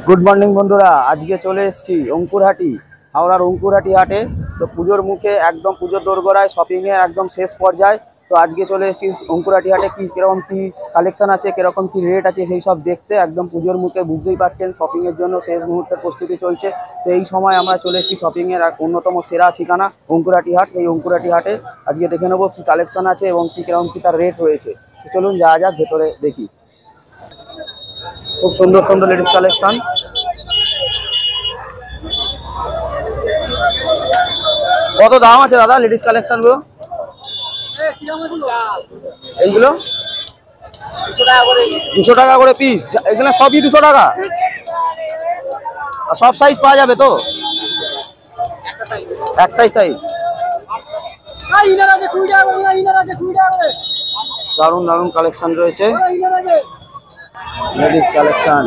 Good morning বন্ধুরা, আজকে চলে এসেছি অঙ্কুরহাটি, হাওড়ার অঙ্কুরহাটি হাটে। তো পুজোর মুখে একদম পুজোর দোরগোড়ায়, শপিংয়ের একদম শেষ পর্যায়ে। তো আজকে চলে এসেছি অঙ্কুরহাটি হাটে, কীরকম কী কালেকশন আছে, কীরকম কী রেট আছে সেই সব দেখতে। একদম পুজোর মুখে বুঝতেই পারছেন, শপিংয়ের জন্য শেষ মুহূর্তের প্রস্তুতি চলছে। তো এই সময় আমরা চলে এসেছি শপিংয়ের এক অন্যতম সেরা ঠিকানা অঙ্কুরহাটি হাট। এই অঙ্কুরহাটি হাটে আজকে দেখে নেবো কী কালেকশন আছে এবং কীরকম কী তার রেট রয়েছে। তো চলুন যাওয়া যাক, ভেতরে দেখি। খুব সুন্দর সুন্দর লেডিস কালেকশন। কত দাম আছে দাদা লেডিস কালেকশন গুলো? এইগুলো 200 টাকা করে পিস। এগুলো সবই 200 টাকা? সব সাইজ পাওয়া যাবে তো? একটাই সাইজ। দারুণ দারুণ কালেকশন রয়েছে লেডিস কালেকশন।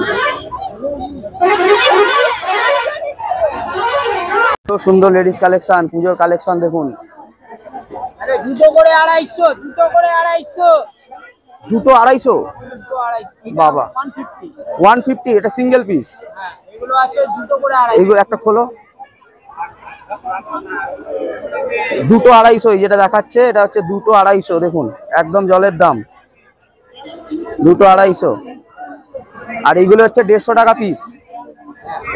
খুব সুন্দর লেডিস কালেকশন, পুজোর কালেকশন দেখুন। দুটো করে 250, দুটো করে 250, দুটো 250? বাবা, 150। এটা সিঙ্গেল পিস? হ্যাঁ, এগুলো আছে দুটো করে 250। এইগুলো একটা খোলো। দুটো 250, যেটা দেখাচ্ছে এটা হচ্ছে দুটো 250। দেখুন একদম জলের দাম, দুটো 250। আর এইগুলো হচ্ছে 150 টাকা পিস।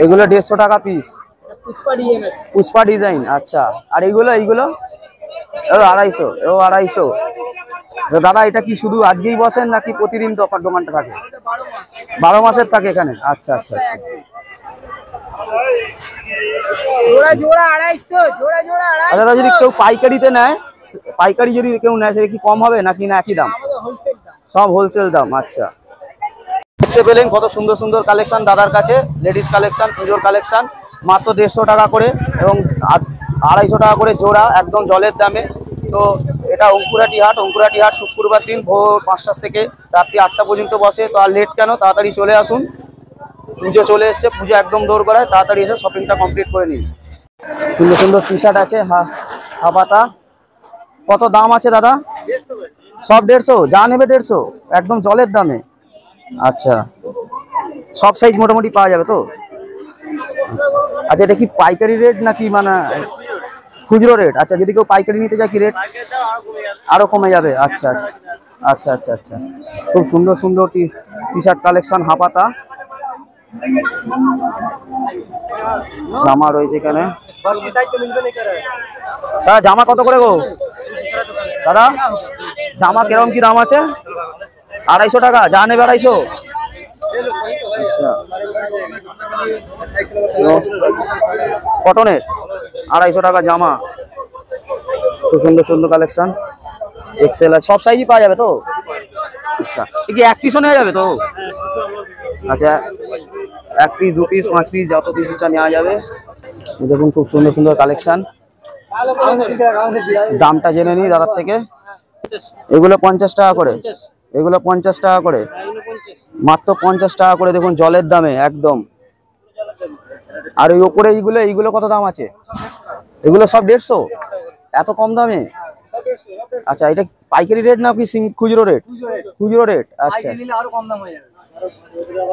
এগুলো 150 টাকা পিস। পুষ্পা ডিজাইন। আচ্ছা, আর এইগুলো 250। 250। দাদা এটা কি শুধু আজকেই বসেন নাকি প্রতিদিন দোকানটা থাকে? 12 মাসের থাকে এখানে? আচ্ছা আচ্ছা আচ্ছা। আচ্ছা, যদি কেউ পাইকারিতে নেয়, পাইকারি যদি কেউ নেয় সেটা কি কম হবে নাকি না একই দাম? সব হোলসেল দাম। আচ্ছা, দেখতে পেলেন কত সুন্দর সুন্দর কালেকশন দাদার কাছে, লেডিস কালেকশন, পুজোর কালেকশন। মাত্র 150 টাকা করে এবং 250 টাকা করে জোড়া, একদম জলের দামে। তো এটা অঙ্কুরহাটি হাট। অঙ্কুরহাটি হাট শুক্রবার দিন ভোর 5টা থেকে রাত্রি 8টা পর্যন্ত বসে। তো আর লেট কেন, তাড়াতাড়ি চলে আসুন। পুজো চলে এসছে, পুজো একদম দৌড় করায়, তাড়াতাড়ি এসে শপিংটা কমপ্লিট করে নিন। সুন্দর সুন্দর টি শার্ট আছে, হাফাতা। কত দাম আছে দাদা? সব 150? যা নেবে 150, একদম জলের দামে। আচ্ছা, সব সাইজ মোটামুটি পাওয়া যাবে তো? আচ্ছা, এটা কি পাইকারি রেট নাকি মানে খুচরো রেট? আচ্ছা, যদি কেউ পাইকারি নিতে চায় কি রেট? আরো কমে যাবে। আচ্ছা আচ্ছা আচ্ছা আচ্ছা। খুব সুন্দর সুন্দর টি শার্ট কালেকশন, হাফাতা জামা রয়েছে এখানে। দাদা জামা কত করে গো? দাদা জামা কিরকম কি দাম আছে? 250 টাকা? যা নেবে 250? আচ্ছা, কটনের 250 টাকা জামা। খুব সুন্দর সুন্দর কালেকশন, এক্সেল আছে, সব সাইজই পাওয়া যাবে তো? আচ্ছা, কি এক পিসও নেওয়া যাবে তো? আচ্ছা, 1 পিস 2 পিস 5 পিস যত পিস ইচ্ছা নেওয়া যাবে। দেখুন খুব সুন্দর সুন্দর কালেকশন। দামটা জেনে নিই দাদার থেকে। এগুলো 50 টাকা করে? এগুলো 50 টাকা করে, মাত্র 50 টাকা করে। দেখুন জলের দামে একদম। আর ওই ওপরে এইগুলো কত দাম আছে? এগুলো সব 150? এত কম দামে? আচ্ছা, এটা পাইকারি রেট না কি খুচরো রেট? খুচরো রেট। আচ্ছা,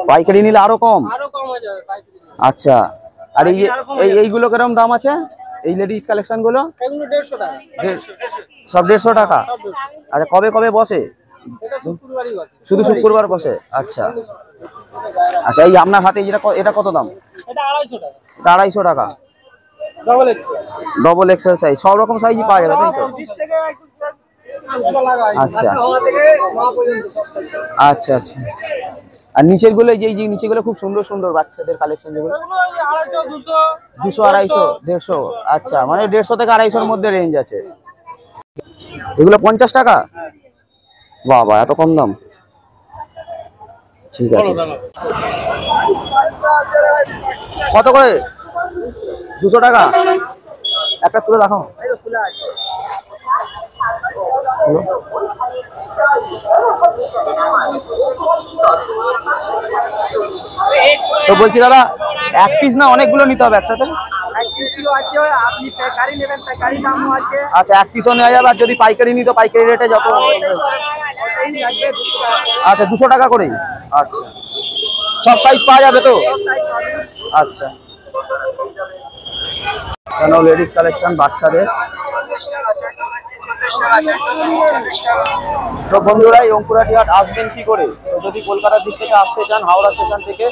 পাইকারি নিলে আরো কম? আচ্ছা, আর এইগুলো কিরকম দাম আছে? এই লেডিস কালেকশন গুলো সব 150 টাকা? আচ্ছা, কবে কবে বসে? শুধু শুক্রবার বসে? আচ্ছা আচ্ছা। এই আপনার হাতে এটা কত দাম? এটা 250 টাকা। ডবল এক্সেল সাইজ, সব রকম সাইজই পাওয়া যাবে তাই তো? আচ্ছা আচ্ছা আচ্ছা। আর নিচের গুলো, যে নিচে গুলো খুব সুন্দর সুন্দর বাচ্চাদের কালেকশন, যেগুলো 200 250 150? আচ্ছা, মানে 150 থেকে 250-এর মধ্যে রেঞ্জ আছে। এগুলো 50 টাকা? বাবা, এত কম দাম। ঠিক আছে, কত করে? 200 টাকা। একটা তুলে দেখো। তো বলছি দাদা, এক পিস না অনেকগুলো নিতে হবে একসাথে? আচ্ছা, এক পিসও নেওয়া যাবে। আর যদি পাইকারি নিতে, পাইকারি রেটে যত। আচ্ছা, 200 টাকা করেই। আচ্ছা, সব সাইজ পাওয়া যাবে তো? আচ্ছা, কেন লেডিস কালেকশন বাচ্চাদের। তো বন্ধুরা এই অঙ্কুরাটি হাট আসবেন কি করে? তো যদি কলকাতার দিক থেকে আসতে চান হাওড়া স্টেশন থেকে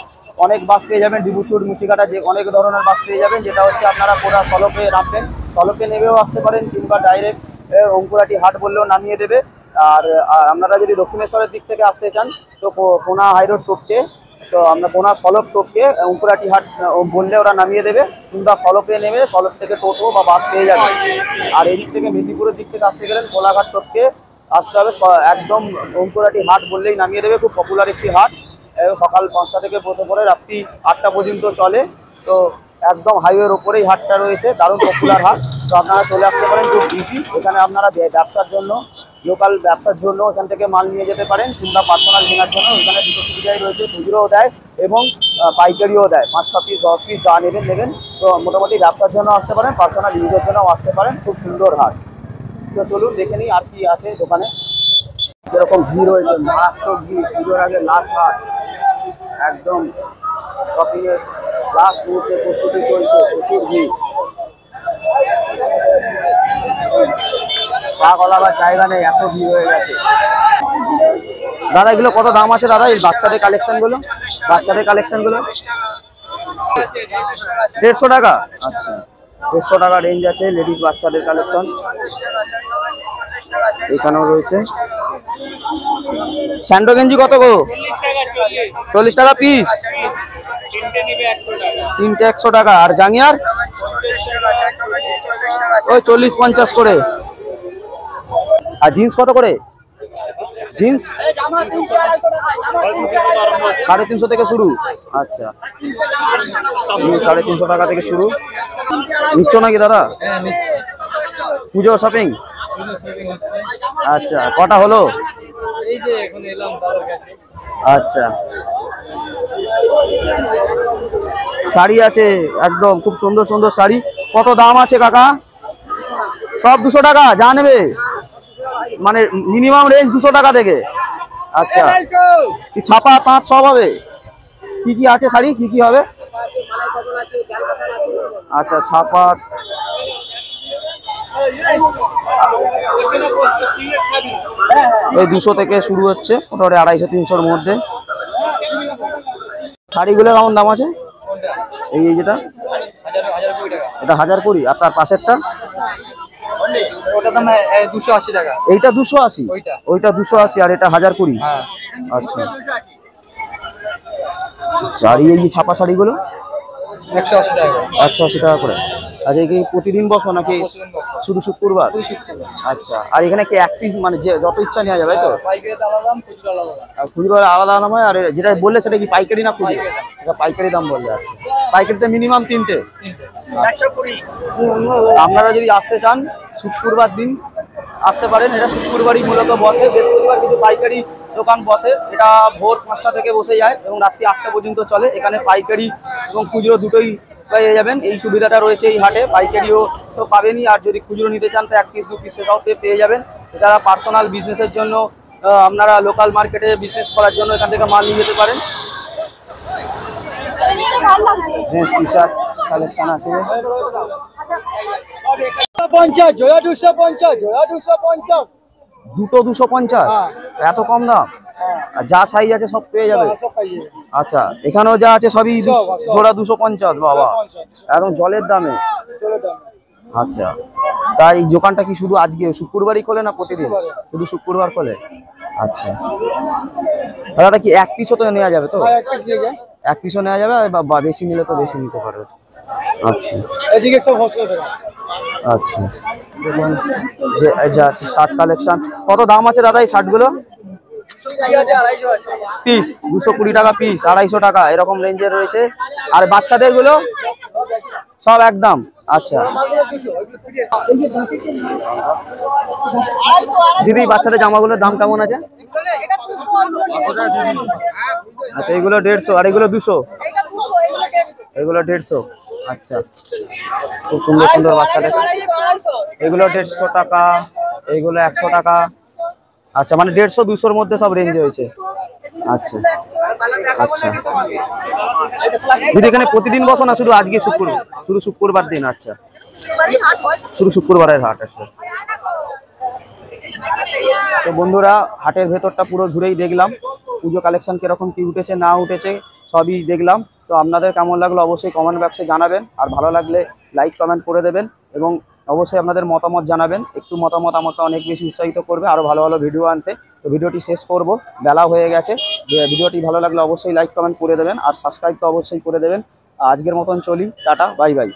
অনেক বাস পেয়ে যাবেন, ডিবুসুর মুচিকাটা যে অনেক ধরনের বাস পেয়ে যাবেন, যেটা হচ্ছে আপনারা কোনা সলপে নামবেন, সলপে নেমেও আসতে পারেন, কিংবা ডাইরেক্ট অঙ্কুরাটি হাট বললেও নামিয়ে দেবে। আর আপনারা যদি দক্ষিণেশ্বরের দিক থেকে আসতে চান তো কোনা হাইরোড টোপকে, তো আমরা কোনা সলপ টোপকে অঙ্কুরাটি হাট বললে ওরা নামিয়ে দেবে, কিংবা সলপে নেমে সলপ থেকে টোটো বা বাস পেয়ে যাবে। আর এদিক থেকে মেদিনীপুরের দিক থেকে আসতে গেলেন কোলাঘাট টোপকে আসতে হবে, একদম অঙ্কুরাটি হাট বললেই নামিয়ে দেবে। খুব পপুলার একটি হাট, সকাল 5টা থেকে বসে পড়ে রাত্রি 8টা পর্যন্ত চলে। তো একদম হাইওয়ের ওপরেই হাটটা রয়েছে, দারুণ পপুলার হাট। তো আপনারা চলে আসতে পারেন, খুব ইজি। এখানে আপনারা ব্যবসার জন্য, লোকাল ব্যবসার জন্য এখান থেকে মাল নিয়ে যেতে পারেন, কিংবা পার্সোনাল কেনার জন্য এখানে দুটো সুবিধাই রয়েছে, খুচরোও দেয় এবং পাইকারিও দেয়। 5-6 পিস 10 পিস যা নেবেন। তো মোটামুটি ব্যবসার জন্য আসতে পারেন, পার্সোনাল ইউজের জন্য আসতে পারেন। খুব সুন্দর হাট। তো চলুন দেখে নিই আর কি আছে দোকানে। যেরকম ভিড় হয়েছে, মারাত্মক ভিড়, পুজোর আগে লাস্ট হাট, একদম শপিং এর লাস্ট মুহূর্তে প্রস্তুতি চলছে, প্রচুর ভিড়। পা গলাবার জায়গা নেই, এত ভিড় হয়ে গেছে। দাদা এগুলো কত দাম আছে দাদা, এই বাচ্চাদের কালেকশন গুলো? বাচ্চাদের কালেকশন গুলো 150 টাকা। আচ্ছা, 150 টাকা রেঞ্জ আছে লেডিস বাচ্চাদের কালেকশন। এখানেও রয়েছে। স্যান্ডো গেঞ্জি কত গো? 40 টাকা পিস, তিনটে 100 টাকা। আর জাঙ্গিয়ার ওই 40-50 করে। আর জিন্স কত করে? জিন্স 350 থেকে শুরু। আচ্ছা, 350 টাকা থেকে শুরু। নিচ্ছ নাকি দাদা? পুজো শপিং? আচ্ছা, কটা হলো? আচ্ছা, শাড়ি আছে একদম খুব সুন্দর সুন্দর শাড়ি। কত দাম আছে কাকা? সব 200 টাকা, যা নেবে মানে মিনিমাম রেঞ্জ 200 টাকা থেকে। আচ্ছা, কি ছাপা তাঁত সব হবে? কি কি আছে শাড়ি, কি কি হবে? আচ্ছা, ছাপা। এই 200 থেকে শুরু হচ্ছে, মোটামুটি 250-300-র মধ্যে। শাড়িগুলো কেমন দাম আছে? এই যেটা এটা 1020, আর তার পাশেরটা ওটা দাম 280 টাকা। এইটা 280, ওইটা 280, আর এটা 1020। আচ্ছা, শাড়ি এই ছাপা শাড়িগুলো 180 টাকা। 180 টাকা করে। আচ্ছা, কি প্রতিদিন বসো নাকি শুধু শুক্রবার? আচ্ছা, আর এখানে কি এক পিস মানে যে যত ইচ্ছা নেওয়া যাবে তো? পাইকারি দাম আলাদা, খুচরা আলাদা। আর খুচরা আলাদা দাম হয়, আর যেটা বললে সেটা কি পাইকারি না খুচরা? এটা পাইকারি দাম বললে। আচ্ছা, পাইকারিতে মিনিমাম 3টে। আপনারা যদি আসতে চান শুক্রবার দিন আসতে পারেন, এটা শুক্রবারই মূলত বসে, বৃহস্পতিবার কিছু পাইকারি দোকান বসে। এটা ভোর 5টা থেকে বসে যায় এবং রাত্রি 8টা পর্যন্ত চলে। এখানে পাইকারি এবং খুচরো দুটোই পেয়ে যাবেন। এই সুবিধাটা রয়েছে এই হাটে, পাইকারিও তো পাবেনই, আর যদি খুচরো নিতে চান তো 1 পিস 2 পিস সেটাও পেয়ে যাবেন। এছাড়া পার্সোনাল বিজনেসের জন্য আপনারা লোকাল মার্কেটে বিজনেস করার জন্য এখান থেকে মাল নিয়ে যেতে পারেন। জিন্স টি শার্ট কালেকশন আছে। 250, জোড়া 250, জোড়া 250। দুটো 250? এত কম দাম? আর যা সাইজ আছে সব পেয়ে যাবে? আচ্ছা, এখানেও যা আছে সবই জোড়া 250? বাবা, একদম জলের দামে। আচ্ছা, তাই দোকানটা কি শুধু আজকে শুক্রবারই খোলে না প্রতিদিন? শুধু শুক্রবার খোলে। আচ্ছা দাদা, কি এক পিসও তো নেওয়া যাবে তো? এক পিসও নেওয়া যাবে, বা বেশি নিলে তো বেশি নিতে পারবে। আচ্ছা, এদিকে সব হোলসেল টাকা। আচ্ছা, দেখুন যে শার্ট কালেকশন। কত দাম আছে দাদা এই শার্টগুলো? পিস 220 টাকা পিস, 250 টাকা, এরকম রেঞ্জের রয়েছে। আর বাচ্চাদের গুলো সব একদম। আচ্ছা দিদি, বাচ্চাদের জামাগুলোর দাম কেমন আছে? আচ্ছা, এগুলো 150, আর এগুলো 200? এগুলো 150। আচ্ছা, খুব সুন্দর সুন্দর বাচ্চাদের। এগুলো 150 টাকা, এগুলো 100 টাকা। আচ্ছা, মানে 150-200-র মধ্যে সব রেঞ্জ হয়েছে। আচ্ছা আচ্ছা দিদি এখানে প্রতিদিন বসো না শুধু আজকে শুক্রবার, শুধু শুক্রবার দিন? আচ্ছা শুধু শুক্রবারের হাট। আচ্ছা তো বন্ধুরা হাটের ভেতরটা পুরো ঘুরেই দেখলাম, পুজো কালেকশন কিরকম কি উঠেছে না উঠেছে সবই দেখলাম। তো আপনাদের কেমন লাগলো অবশ্যই কমেন্ট বক্সে জানাবেন, আর ভালো লাগলে লাইক কমেন্ট করে দেবেন এবং অবশ্যই আপনাদের মতামত জানাবেন। একটু মতামত আমাকে অনেক বেশি উৎসাহিত করবে আরও ভালো ভালো ভিডিও আনতে। তো ভিডিওটি শেষ করব, বেলা হয়ে গেছে। ভিডিওটি ভালো লাগলে অবশ্যই লাইক কমেন্ট করে দেবেন আর সাবস্ক্রাইব তো অবশ্যই করে দেবেন। আজকের মতন চলি, টাটা বাই বাই।